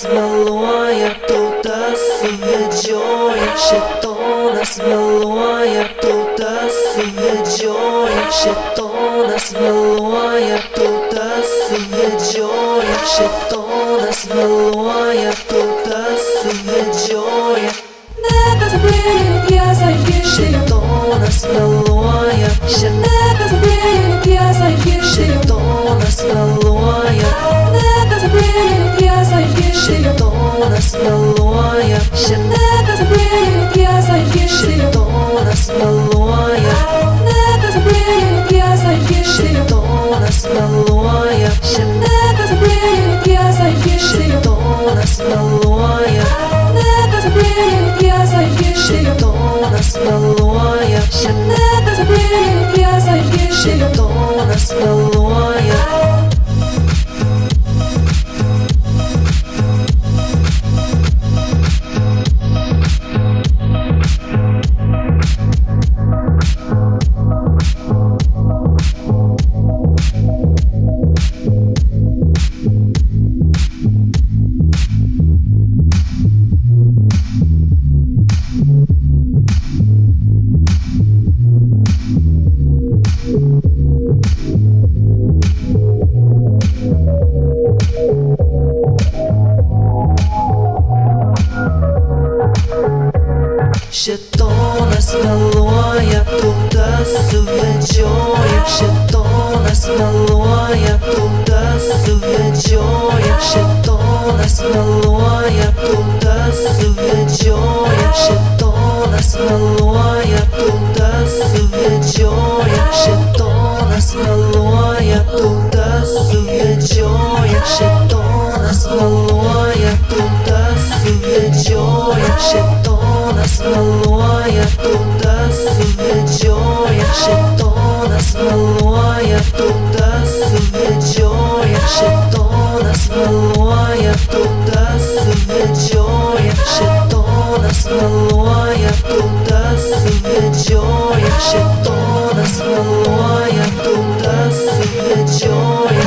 Šėtonas meluoja, tautas suvedžioja. Šėtonas meluoja, tautas suvedžioja. Šėtonas meluoja, tautas suvedžioja. Šėtonas meluoja, tautas suvedžioja. Nepasipriešink tiesą išgirsti jau. Šėtonas meluoja, Nepasipriešink tiesą išgirsti jau. šėtonas meluoja, Nepasipriešink tiesą išgirsti jau. šėtonas meluoja, Nepasipriešink tiesą išgirsti jau. šėtonas meluoja, Nepasipriešink tiesą išgirsti jau. šėtonas meluoja, Nepasipriešink tiesą išgirsti jau. šėtonas meluoja, Nepasipriešink tiesą išgirsti jau. šėtonas meluoja, Nepasipriešink tiesą išgirsti jau. šėtonas meluoja. Šėtonas meluoja, tautas suvedžioja. Šėtonas meluoja, tautas suvedžioja. Šėtonas meluoja, tautas suvedžioja. Šėtonas meluoja, tautas suvedžioja. Šėtonas meluoja, tautas suvedžioja. Šėtonas meluoja, tautas suvedžioja. Šėtonas meluoja, tautas suvedžioja. Šėtonas meluoja, tautas suvedžioja. Šėtonas meluoja, tautas suvedžioja. Šėtonas meluoja, tautas suvedžioja. Šėtonas meluoja, tautas suvedžioja.